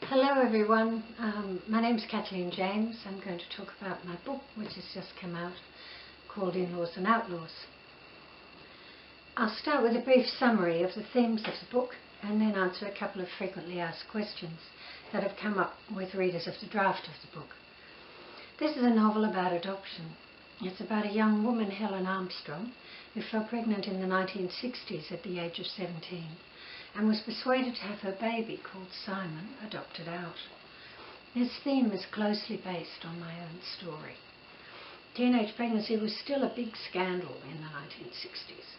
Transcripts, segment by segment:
Hello everyone, my name's Kathleen James. I'm going to talk about my book which has just come out called Inlaws and Outlaws. I'll start with a brief summary of the themes of the book and then answer a couple of frequently asked questions that have come up with readers of the draft of the book. This is a novel about adoption. It's about a young woman, Helen Armstrong, who fell pregnant in the 1960s at the age of 17 and was persuaded to have her baby, called Simon, adopted out. This theme is closely based on my own story. Teenage pregnancy was still a big scandal in the 1960s.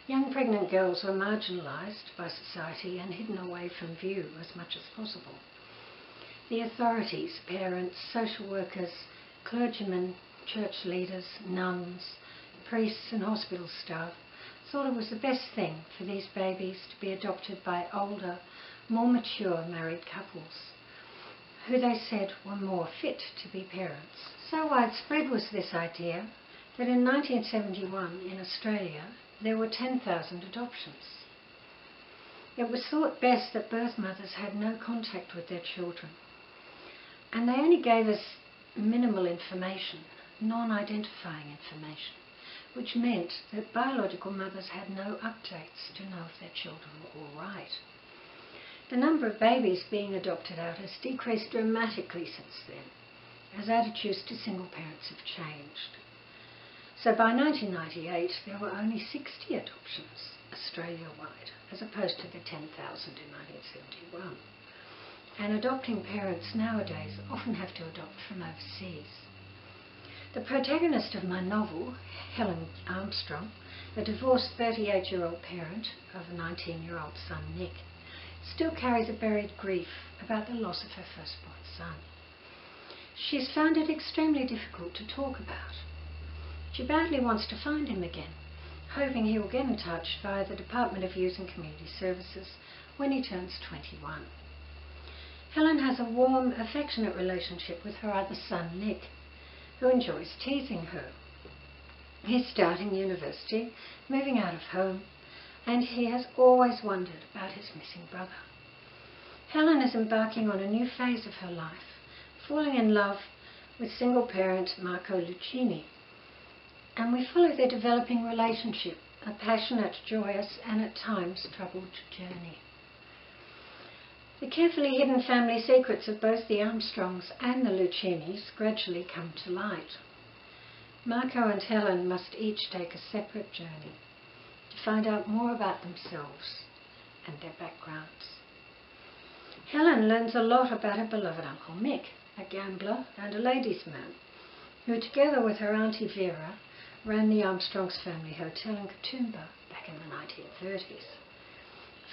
Young pregnant girls were marginalised by society and hidden away from view as much as possible. The authorities, parents, social workers, clergymen, church leaders, nuns, priests and hospital staff thought it was the best thing for these babies to be adopted by older, more mature married couples, who they said were more fit to be parents. So widespread was this idea that in 1971 in Australia there were 10,000 adoptions. It was thought best that birth mothers had no contact with their children, and they only gave us minimal information, non-identifying information, which meant that biological mothers had no updates to know if their children were all right. The number of babies being adopted out has decreased dramatically since then, as attitudes to single parents have changed. So by 1998 there were only 60 adoptions Australia-wide, as opposed to the 10,000 in 1971. And adopting parents nowadays often have to adopt from overseas. The protagonist of my novel, Helen Armstrong, a divorced 38-year-old parent of a 19-year-old son, Nick, still carries a buried grief about the loss of her firstborn son. She's found it extremely difficult to talk about. She badly wants to find him again, hoping he will get in touch via the Department of Youth and Community Services when he turns 21. Helen has a warm, affectionate relationship with her other son, Nick, who enjoys teasing her. He's starting university, moving out of home, and he has always wondered about his missing brother. Helen is embarking on a new phase of her life, falling in love with single parent Marco Lucchini, and we follow their developing relationship, a passionate, joyous, and at times troubled journey. The carefully hidden family secrets of both the Armstrongs and the Lucchinis gradually come to light. Marco and Helen must each take a separate journey to find out more about themselves and their backgrounds. Helen learns a lot about her beloved Uncle Mick, a gambler and a ladies' man, who together with her Auntie Vera ran the Armstrongs family hotel in Katoomba back in the 1930s.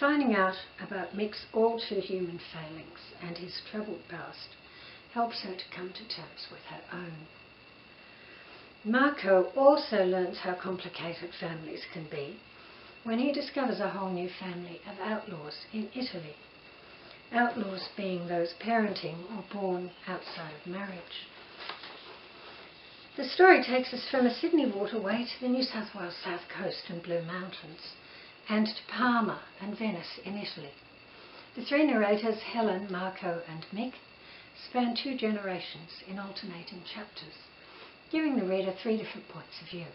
Finding out about Mick's all-too-human failings and his troubled past helps her to come to terms with her own. Marco also learns how complicated families can be when he discovers a whole new family of outlaws in Italy. Outlaws being those parenting or born outside of marriage. The story takes us from the Sydney waterway to the New South Wales south coast and Blue Mountains, and to Parma and Venice in Italy. The three narrators, Helen, Marco and Mick, span 2 generations in alternating chapters, giving the reader 3 different points of view.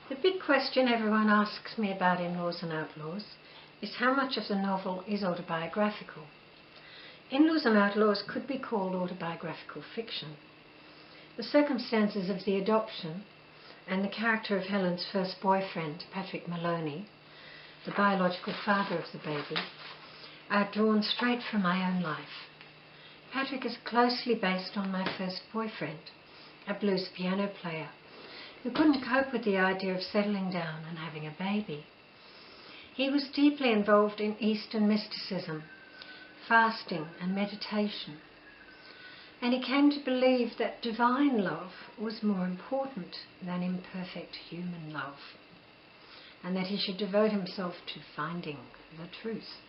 The big question everyone asks me about Inlaws and Outlaws is how much of the novel is autobiographical. Inlaws and Outlaws could be called autobiographical fiction. The circumstances of the adoption and the character of Helen's first boyfriend, Patrick Maloney, the biological father of the baby, are drawn straight from my own life. Patrick is closely based on my first boyfriend, a blues piano player, who couldn't cope with the idea of settling down and having a baby. He was deeply involved in Eastern mysticism, fasting and meditation, and he came to believe that divine love was more important than imperfect human love, and that he should devote himself to finding the truth.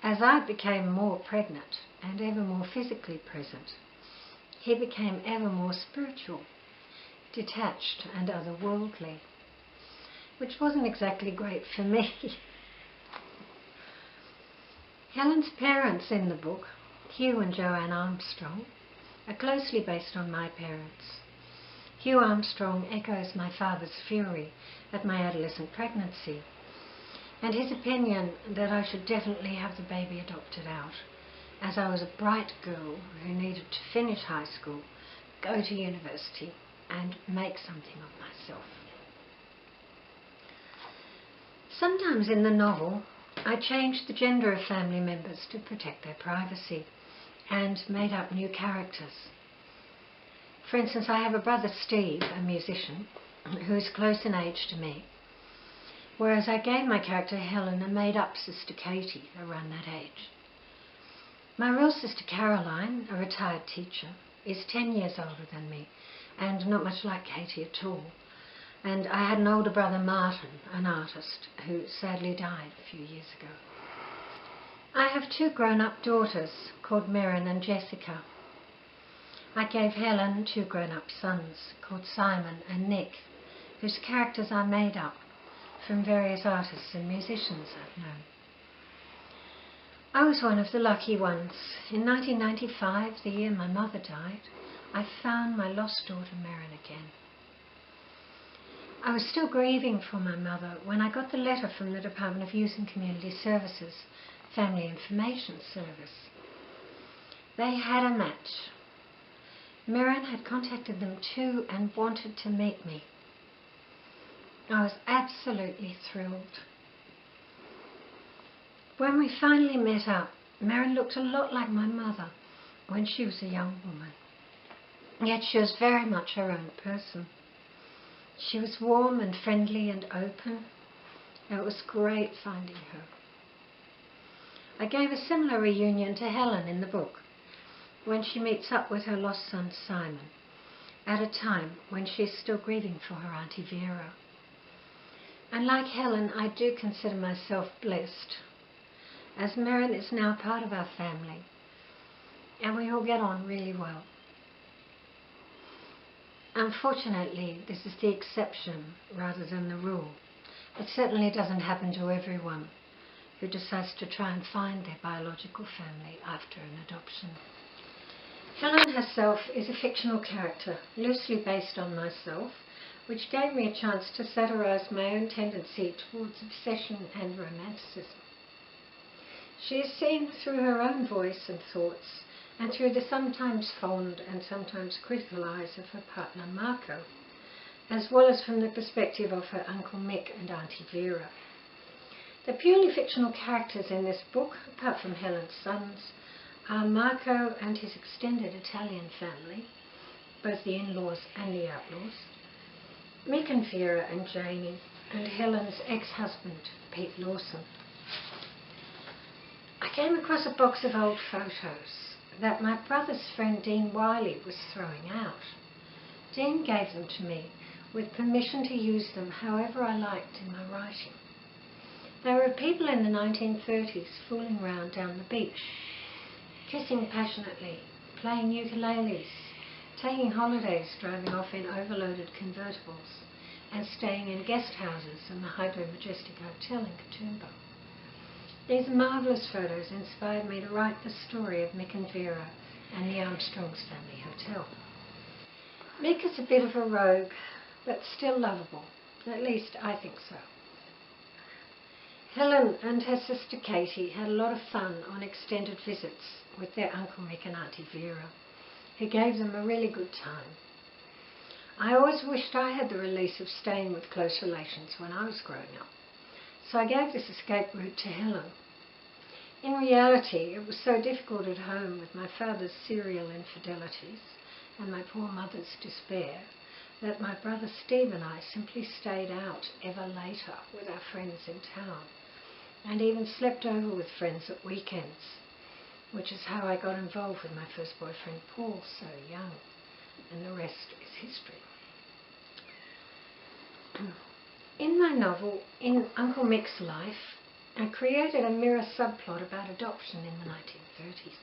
As I became more pregnant and ever more physically present, he became ever more spiritual, detached and otherworldly, which wasn't exactly great for me. Helen's parents in the book, Hugh and Joanne Armstrong, are closely based on my parents. Hugh Armstrong echoes my father's fury at my adolescent pregnancy and his opinion that I should definitely have the baby adopted out, as I was a bright girl who needed to finish high school, go to university and make something of myself. Sometimes in the novel I changed the gender of family members to protect their privacy and made up new characters. For instance, I have a brother Steve, a musician, who is close in age to me, whereas I gave my character Helen a made-up sister Katie around that age. My real sister Caroline, a retired teacher, is 10 years older than me and not much like Katie at all. And I had an older brother Martin, an artist, who sadly died a few years ago. I have 2 grown-up daughters called Mirren and Jessica. I gave Helen 2 grown-up sons called Simon and Nick, whose characters I made up from various artists and musicians I've known. I was one of the lucky ones. In 1995, the year my mother died, I found my lost daughter Mirren again. I was still grieving for my mother when I got the letter from the Department of Youth and Community Services, Family Information Service. They had a match. Mirren had contacted them too and wanted to meet me. I was absolutely thrilled. When we finally met up, Mirren looked a lot like my mother when she was a young woman. Yet she was very much her own person. She was warm and friendly and open. It was great finding her. I gave a similar reunion to Helen in the book, when she meets up with her lost son Simon, at a time when she is still grieving for her Auntie Vera. And like Helen, I do consider myself blessed, as Mirren is now part of our family, and we all get on really well. Unfortunately, this is the exception rather than the rule. It certainly doesn't happen to everyone who decides to try and find their biological family after an adoption. Helen herself is a fictional character, loosely based on myself, which gave me a chance to satirize my own tendency towards obsession and romanticism. She is seen through her own voice and thoughts, and through the sometimes fond and sometimes critical eyes of her partner Marco, as well as from the perspective of her Uncle Mick and Auntie Vera. The purely fictional characters in this book, apart from Helen's sons, are Marco and his extended Italian family, both the in-laws and the outlaws, Mick and Vera and Janie, and Helen's ex-husband, Pete Lawson. I came across a box of old photos that my brother's friend Dean Wiley was throwing out. Dean gave them to me with permission to use them however I liked in my writing. They were people in the 1930s fooling around down the beach, kissing passionately, playing ukuleles, taking holidays driving off in overloaded convertibles, and staying in guest houses in the Hydro Majestic Hotel in Katoomba. These marvellous photos inspired me to write the story of Mick and Vera and the Armstrongs' family hotel. Mick is a bit of a rogue, but still lovable. At least I think so. Helen and her sister Katie had a lot of fun on extended visits with their Uncle Mick and Auntie Vera, who gave them a really good time. I always wished I had the release of staying with close relations when I was growing up, so I gave this escape route to Helen. In reality, it was so difficult at home with my father's serial infidelities and my poor mother's despair that my brother Steve and I simply stayed out ever later with our friends in town, and even slept over with friends at weekends, which is how I got involved with my first boyfriend Paul so young, and the rest is history. In my novel, In Uncle Mick's Life, I created a mirror subplot about adoption in the 1930s,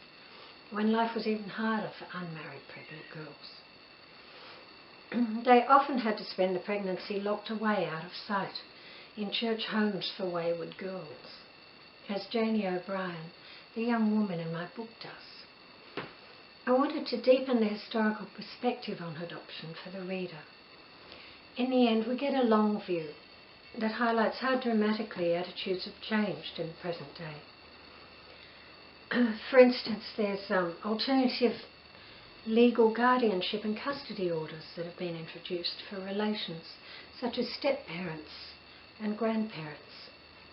when life was even harder for unmarried pregnant girls. They often had to spend the pregnancy locked away out of sight in church homes for wayward girls. As Janie O'Brien, the young woman in my book does. I wanted to deepen the historical perspective on adoption for the reader. In the end, we get a long view that highlights how dramatically attitudes have changed in the present day. For instance, there's alternative legal guardianship and custody orders that have been introduced for relations such as step-parents and grandparents.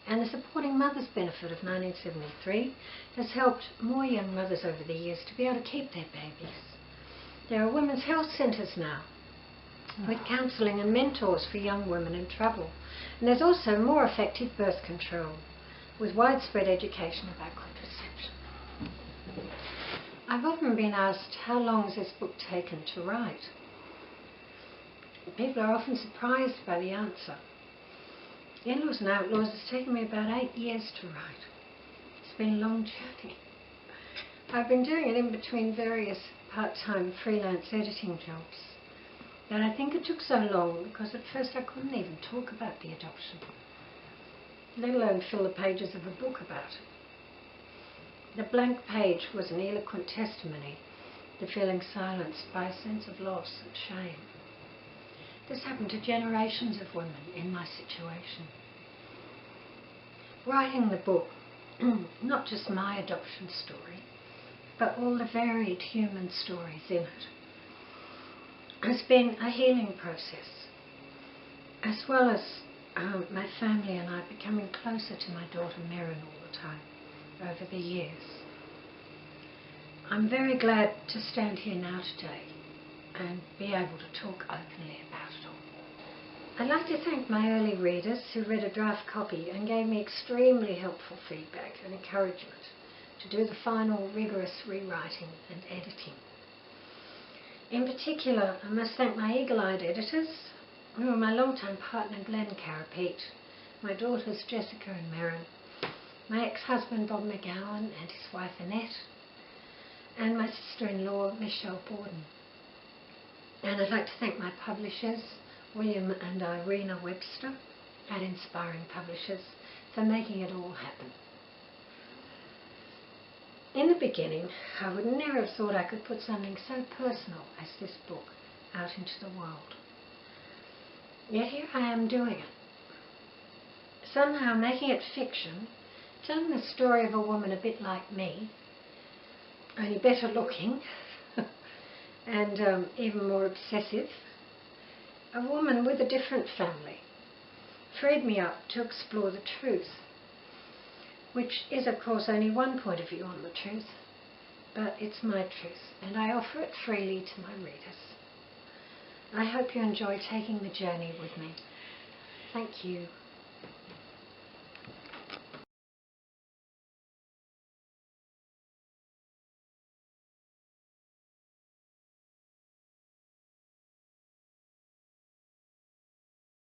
And the Supporting Mothers benefit of 1973 has helped more young mothers over the years to be able to keep their babies. There are women's health centres now with counselling and mentors for young women in trouble. And there's also more effective birth control with widespread education about contraception. I've often been asked, how long has this book taken to write? People are often surprised by the answer. Inlaws and Outlaws has taken me about 8 years to write. It's been a long journey. I've been doing it in between various part-time freelance editing jobs. And I think it took so long because at first I couldn't even talk about the adoption, let alone fill the pages of a book about it. The blank page was an eloquent testimony to feeling silenced by a sense of loss and shame. This happened to generations of women in my situation. Writing the book, not just my adoption story, but all the varied human stories in it, has been a healing process, as well as my family and I becoming closer to my daughter Merrin all the time over the years. I'm very glad to stand here now today and be able to talk openly about it all. I'd like to thank my early readers who read a draft copy and gave me extremely helpful feedback and encouragement to do the final rigorous rewriting and editing. In particular, I must thank my eagle-eyed editors, who are my long-time partner Glenn Carapete, my daughters Jessica and Merrin, my ex-husband Bob McGowan and his wife Annette, and my sister-in-law Michelle Borden. And I'd like to thank my publishers, William and Irina Webster at Inspiring Publishers, for making it all happen. In the beginning, I would never have thought I could put something so personal as this book out into the world. Yet here I am doing it. Somehow making it fiction, telling the story of a woman a bit like me, only better looking and even more obsessive. A woman with a different family freed me up to explore the truth, which is of course only one point of view on the truth, but it's my truth and I offer it freely to my readers. I hope you enjoy taking the journey with me. Thank you.